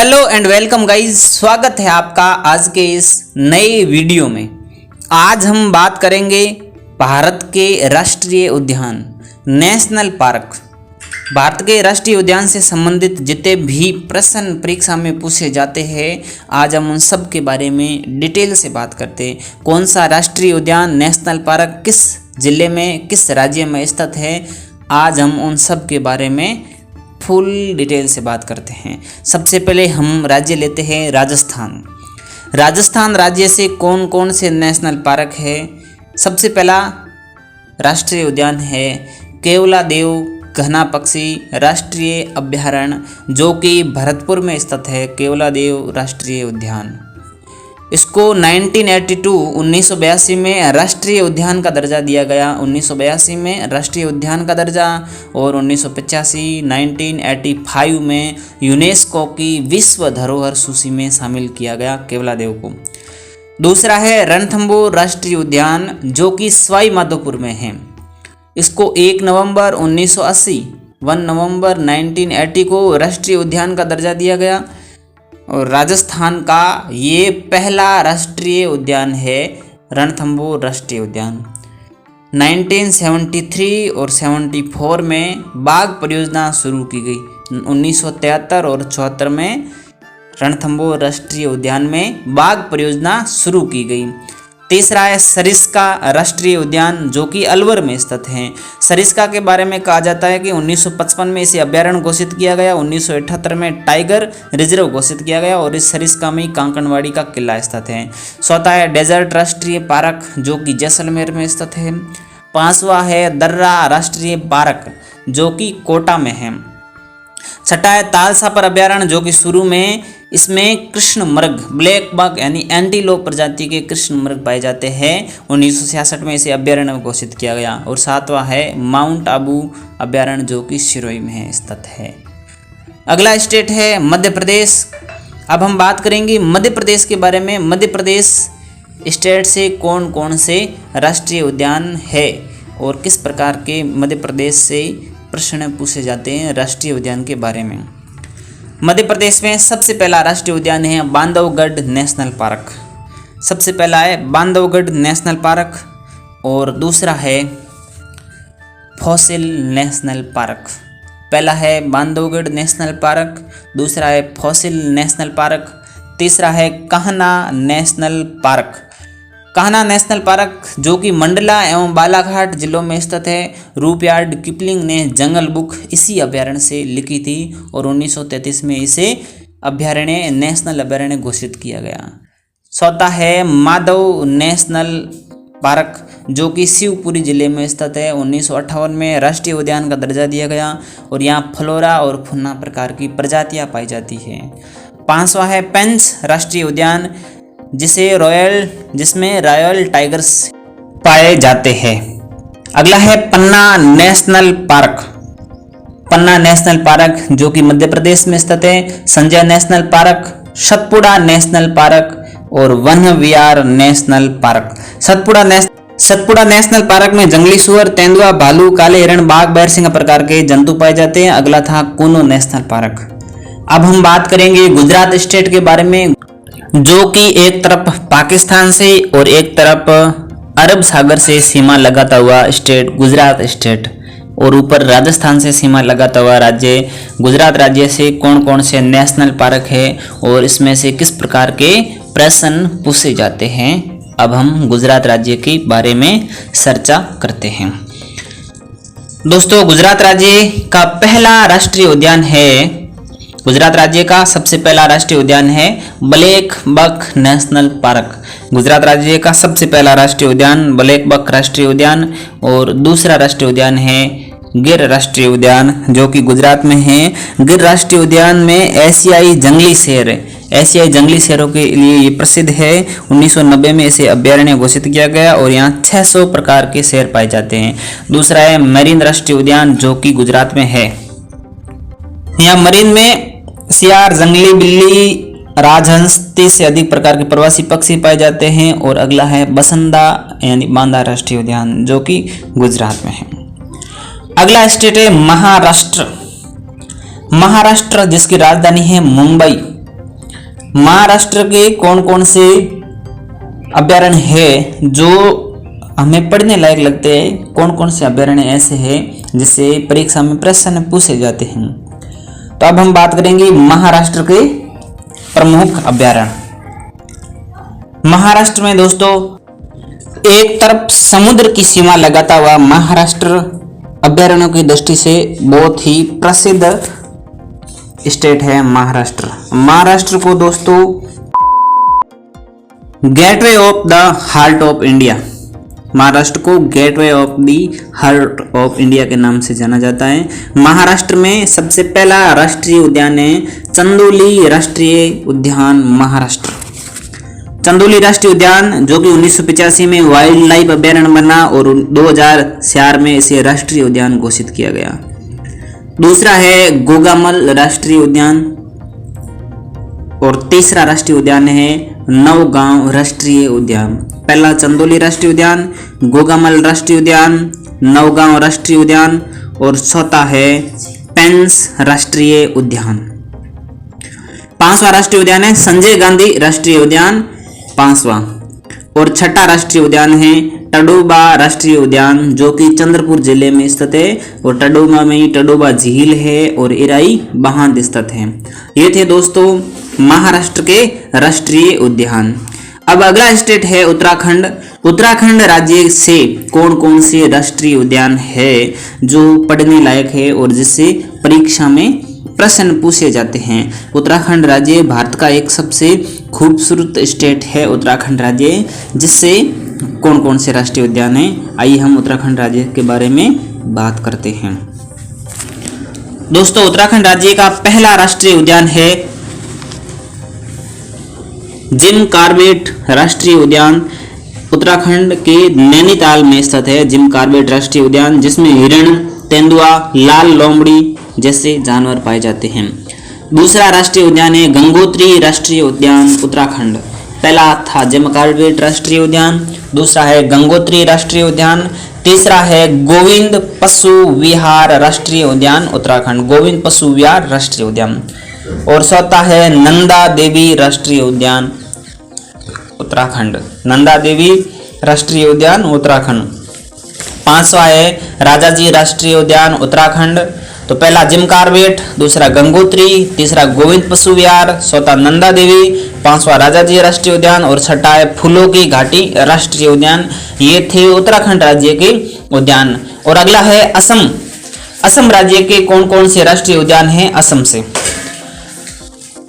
Hello and welcome guys, स्वागत है आपका आज के इस नए वीडियो में। आज हम बात करेंगे भारत के राष्ट्रीय उद्यान नेशनल पार्क। भारत के राष्ट्रीय उद्यान से संबंधित जितने भी प्रश्न परीक्षा में पूछे जाते हैं, आज हम उन सब के बारे में डिटेल से बात करते हैं। कौन सा राष्ट्रीय उद्यान नेशनल पार्क किस जिले में किस राज्य में स्थित है, आज हम उन सब के बारे में फुल डिटेल से बात करते हैं। सबसे पहले हम राज्य लेते हैं राजस्थान। राजस्थान राज्य से कौन कौन से नेशनल पार्क है। सबसे पहला राष्ट्रीय उद्यान है केवलादेव घना पक्षी राष्ट्रीय अभ्यारण्य, जो कि भरतपुर में स्थित है। केवलादेव राष्ट्रीय उद्यान, इसको 1982 में राष्ट्रीय उद्यान का दर्जा दिया गया। 1982 में राष्ट्रीय उद्यान का दर्जा और 1985 में यूनेस्को की विश्व धरोहर सूची में शामिल किया गया केवलादेव को। दूसरा है रणथंभौर राष्ट्रीय उद्यान, जो कि सवाई माधोपुर में है। इसको 1 नवंबर 1980 को राष्ट्रीय उद्यान का दर्जा दिया गया और राजस्थान का ये पहला राष्ट्रीय उद्यान है रणथंभौर राष्ट्रीय उद्यान। 1973 और 74 में बाघ परियोजना शुरू की गई। 1973 और 74 में रणथंभौर राष्ट्रीय उद्यान में बाघ परियोजना शुरू की गई। तीसरा है सरिस्का राष्ट्रीय उद्यान, जो कि अलवर में स्थित है। सरिस्का के बारे में कहा जाता है कि 1955 में इसे अभ्यारण्य घोषित किया गया, 1978 में टाइगर रिजर्व घोषित किया गया और इस सरिस्का में कांकड़वाड़ी का किला स्थित है। चौथा है डेजर्ट राष्ट्रीय पार्क, जो कि जैसलमेर में स्थित है। पांचवा है दर्रा राष्ट्रीय पार्क, जो कि कोटा में है। छठा है तालसापर अभ्यारण्य, जो कि शुरू में इसमें कृष्ण मृग ब्लैक बक यानी एंटीलोप प्रजाति के कृष्ण मृग पाए जाते हैं। 1966 में इसे अभ्यारण्य घोषित किया गया। और सातवां है माउंट आबू अभ्यारण्य, जो कि सिरोही में स्थित है। अगला स्टेट है मध्य प्रदेश। अब हम बात करेंगे मध्य प्रदेश के बारे में। मध्य प्रदेश स्टेट से कौन कौन से राष्ट्रीय उद्यान है और किस प्रकार के मध्य प्रदेश से प्रश्न पूछे जाते हैं राष्ट्रीय उद्यान के बारे में। मध्य प्रदेश में सबसे पहला राष्ट्रीय उद्यान है बांधवगढ़ नेशनल पार्क। सबसे पहला है बांधवगढ़ नेशनल पार्क और दूसरा है फॉसिल नेशनल पार्क। पहला है बांधवगढ़ नेशनल पार्क, दूसरा है फॉसिल नेशनल पार्क, तीसरा है Kanha national park. Kanha national park, जो कि मंडला एवं बालाघाट जिलों में स्थित है। रुडयार्ड किपलिंग ने जंगल बुक इसी अभ्यारण्य से लिखी थी और 1933 में इसे अभ्यारण्य नेशनल अभ्यारण्य घोषित किया गया। चौथा है माधव नेशनल पार्क, जो कि शिवपुरी जिले में स्थित है। 1958 में राष्ट्रीय उद्यान का दर्जा दिया गया और यहाँ फ्लोरा और फौना प्रकार की प्रजातियाँ पाई जाती हैं। पांचवा है पेंच राष्ट्रीय उद्यान, जिसमें रॉयल टाइगर्स पाए जाते हैं। अगला है Panna national park. Panna national park, जो कि मध्य प्रदेश में स्थित है। Sanjay national park, Satpura national park और Van Vihar national park. Satpura national park में जंगली सुअर, तेंदुआ, भालू, काले हिरण, बाघ, बैरसिंह प्रकार के जंतु पाए जाते हैं। अगला था कूनो नेशनल पार्क। अब हम बात करेंगे गुजरात स्टेट के बारे में, जो कि एक तरफ पाकिस्तान से और एक तरफ अरब सागर से सीमा लगाता हुआ स्टेट गुजरात स्टेट और ऊपर राजस्थान से सीमा लगाता हुआ राज्य गुजरात राज्य से कौन कौन से नेशनल पार्क है और इसमें से किस प्रकार के प्रश्न पूछे जाते हैं। अब हम गुजरात राज्य के बारे में चर्चा करते हैं। दोस्तों, गुजरात राज्य का पहला राष्ट्रीय उद्यान है, गुजरात राज्य का सबसे पहला राष्ट्रीय उद्यान है black buck national park. Gujarat राज्य का सबसे पहला राष्ट्रीय उद्यान ब्लैक बक राष्ट्रीय उद्यान और दूसरा राष्ट्रीय उद्यान है गिर राष्ट्रीय उद्यान, जो कि गुजरात में है। गिर राष्ट्रीय उद्यान में एशियाई जंगली शेरों के लिए ये प्रसिद्ध है। 1990 में इसे अभ्यारण्य घोषित किया गया और यहाँ 600 प्रकार के शेर पाए जाते हैं। दूसरा है मरीन राष्ट्रीय उद्यान, जो कि गुजरात में है। यहाँ मरीन में सियार, जंगली बिल्ली, राजहंस, 30 से अधिक प्रकार के प्रवासी पक्षी पाए जाते हैं। और अगला है बसंदा यानी बांदा राष्ट्रीय उद्यान, जो कि गुजरात में है। अगला स्टेट है महाराष्ट्र। महाराष्ट्र जिसकी राजधानी है मुंबई। महाराष्ट्र के कौन कौन से अभयारण्य है जो हमें पढ़ने लायक लगते हैं, कौन कौन से अभयारण्य ऐसे हैं जिससे परीक्षा में प्रश्न पूछे जाते हैं। तो अब हम बात करेंगे महाराष्ट्र के प्रमुख अभयारण्य। महाराष्ट्र में दोस्तों एक तरफ समुद्र की सीमा लगाता हुआ महाराष्ट्र अभयारण्यों की दृष्टि से बहुत ही प्रसिद्ध स्टेट है महाराष्ट्र। महाराष्ट्र को दोस्तों gateway of the heart of India, Maharashtra को gateway of the heart of India के नाम से जाना जाता है। महाराष्ट्र में सबसे पहला राष्ट्रीय उद्यान है चंदोली राष्ट्रीय उद्यान महाराष्ट्र। चंदोली राष्ट्रीय उद्यान जो कि 1985 में वाइल्ड लाइफ अभयारण्य बना और 2004 में इसे राष्ट्रीय उद्यान घोषित किया गया। दूसरा है गोगामल राष्ट्रीय उद्यान और तीसरा राष्ट्रीय उद्यान है नवगांव राष्ट्रीय उद्यान। पहला चंदोली राष्ट्रीय उद्यान, गोगामल राष्ट्रीय उद्यान, नवगांव राष्ट्रीय उद्यान और चौथा है पेंस राष्ट्रीय उद्यान। पांचवा राष्ट्रीय उद्यान है संजय गांधी राष्ट्रीय उद्यान, पांचवा। और छठा राष्ट्रीय उद्यान है टडोबा राष्ट्रीय उद्यान जो कि चंद्रपुर जिले में स्थित है और टडोबा में टडोबा झील है और इराई बांध स्थित है। ये थे दोस्तों महाराष्ट्र के राष्ट्रीय उद्यान। अब अगला स्टेट है उत्तराखंड। उत्तराखंड राज्य से कौन कौन से राष्ट्रीय उद्यान है जो पढ़ने लायक है और जिससे परीक्षा में प्रश्न पूछे जाते हैं। उत्तराखंड राज्य भारत का एक सबसे खूबसूरत स्टेट है उत्तराखंड राज्य, जिससे कौन कौन से राष्ट्रीय उद्यान हैं। आइए हम उत्तराखंड राज्य के बारे में बात करते हैं। दोस्तों उत्तराखंड राज्य का पहला राष्ट्रीय उद्यान है जिम कॉर्बेट राष्ट्रीय उद्यान। उत्तराखंड के नैनीताल में स्थित है जिम कॉर्बेट राष्ट्रीय उद्यान, जिसमें हिरण, तेंदुआ, लाल लोमड़ी जैसे जानवर पाए जाते हैं। दूसरा राष्ट्रीय उद्यान है गंगोत्री राष्ट्रीय उद्यान उत्तराखंड। पहला था जिम कॉर्बेट राष्ट्रीय उद्यान, दूसरा है गंगोत्री राष्ट्रीय उद्यान, तीसरा है गोविंद पशु विहार राष्ट्रीय उद्यान उत्तराखंड, गोविंद पशु विहार राष्ट्रीय उद्यान, और चौथा है नंदा देवी राष्ट्रीय उद्यान उत्तराखंड, नंदा देवी राष्ट्रीय उद्यान उत्तराखंड। पांचवा है राजाजी राष्ट्रीय उद्यान उत्तराखंड। तो पहला जिम कॉर्बेट, दूसरा गंगोत्री, तीसरा गोविंद पशु विहार, चौथा नंदा देवी, पांचवा राजाजी राष्ट्रीय उद्यान और छठा है फूलों की घाटी राष्ट्रीय उद्यान। ये थे उत्तराखंड राज्य के उद्यान। और अगला है असम। असम राज्य के कौन कौन से राष्ट्रीय उद्यान हैं असम से।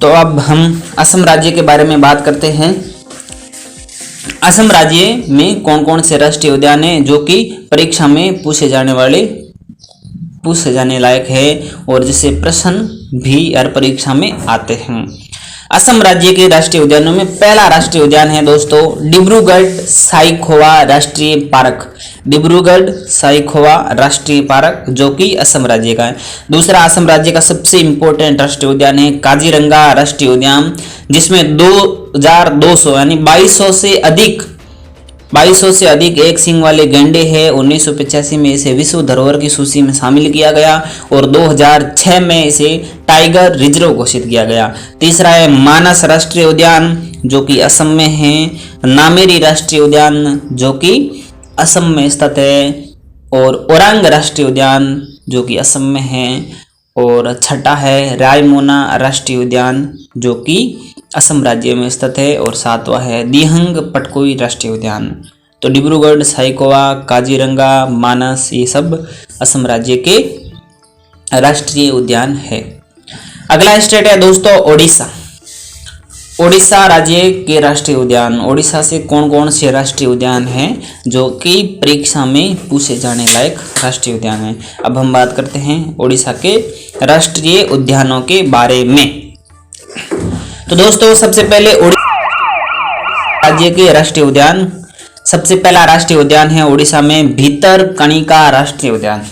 तो अब हम असम राज्य के बारे में बात करते हैं। असम राज्य में कौन कौन से राष्ट्रीय उद्यान हैं जो कि परीक्षा में पूछे जाने लायक है और जिससे प्रश्न भी हर परीक्षा में आते हैं। असम राज्य के राष्ट्रीय उद्यानों में पहला राष्ट्रीय उद्यान है दोस्तों डिब्रूगढ़ साइखोवा राष्ट्रीय पार्क, डिब्रूगढ़ साइखोवा राष्ट्रीय पार्क जो कि असम राज्य का है। दूसरा असम राज्य का सबसे इंपॉर्टेंट राष्ट्रीय उद्यान है काजीरंगा राष्ट्रीय उद्यान, जिसमें 2200 यानी 2200 से अधिक एक सींग वाले गैंडे हैं। 1985 में इसे विश्व धरोहर की सूची में शामिल किया गया और 2006 में इसे टाइगर रिजर्व घोषित किया गया। तीसरा है मानस राष्ट्रीय उद्यान जो कि असम में है, नामेरी राष्ट्रीय उद्यान जो कि असम में स्थित है, और ओरांग राष्ट्रीय उद्यान जो कि असम में है, और छठा है रायमोना राष्ट्रीय उद्यान जो कि असम राज्य में स्थित है, और सातवां है दिहंग पटकोई राष्ट्रीय उद्यान। तो डिब्रूगढ़, साइखोवा, काजीरंगा, मानस ये सब असम राज्य के राष्ट्रीय उद्यान है। अगला स्टेट है दोस्तों ओडिशा। ओडिशा राज्य के राष्ट्रीय उद्यान। ओडिशा से कौन कौन से राष्ट्रीय उद्यान हैं जो कि परीक्षा में पूछे जाने लायक राष्ट्रीय उद्यान हैं। अब हम बात करते हैं ओडिशा के राष्ट्रीय उद्यानों के बारे में। तो दोस्तों सबसे पहले ओडिशा राज्य के राष्ट्रीय उद्यान। सबसे पहला राष्ट्रीय उद्यान है ओडिशा में भितरकनिका राष्ट्रीय उद्यान।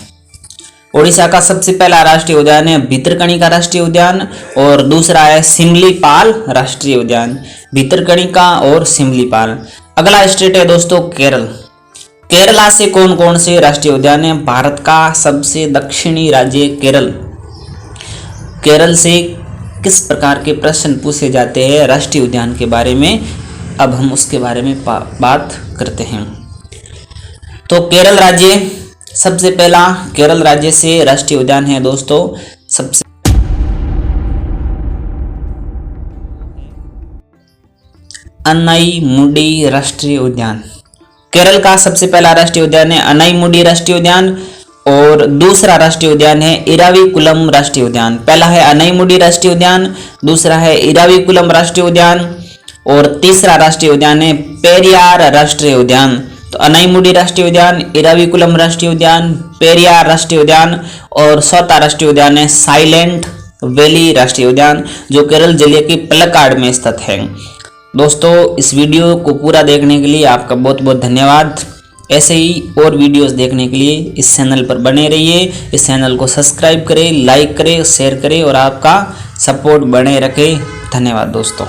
ओडिशा का सबसे पहला राष्ट्रीय उद्यान है भितरकनिका राष्ट्रीय उद्यान, और दूसरा है सिमलीपाल राष्ट्रीय उद्यान। भितरकनिका और सिमलीपाल। अगला स्टेट है दोस्तों केरल। केरला से कौन कौन से राष्ट्रीय उद्यान है। भारत का सबसे दक्षिणी राज्य केरल। केरल से किस प्रकार के प्रश्न पूछे जाते हैं राष्ट्रीय उद्यान के बारे में, अब हम उसके बारे में बात करते हैं। तो केरल राज्य, सबसे पहला केरल राज्य से राष्ट्रीय उद्यान है दोस्तों, सबसे अनाईमुडी राष्ट्रीय उद्यान। केरल का सबसे पहला राष्ट्रीय उद्यान है अनाईमुडी राष्ट्रीय उद्यान और दूसरा राष्ट्रीय उद्यान है इराविकुलम राष्ट्रीय उद्यान। पहला है अनाईमुडी राष्ट्रीय उद्यान, दूसरा है इराविकुलम राष्ट्रीय उद्यान और तीसरा राष्ट्रीय उद्यान है पेरियार राष्ट्रीय उद्यान। तो अनाईमुडी राष्ट्रीय उद्यान, इराविकुलम राष्ट्रीय उद्यान, पेरियार राष्ट्रीय उद्यान और चौथा राष्ट्रीय उद्यान है साइलेंट वैली राष्ट्रीय उद्यान, जो केरल जिले के पलक्कड़ में स्थित है। दोस्तों, इस वीडियो को पूरा देखने के लिए आपका बहुत बहुत धन्यवाद। ऐसे ही और वीडियोस देखने के लिए इस चैनल पर बने रहिए। इस चैनल को सब्सक्राइब करें, लाइक करें, शेयर करें और आपका सपोर्ट बने रखे। धन्यवाद दोस्तों।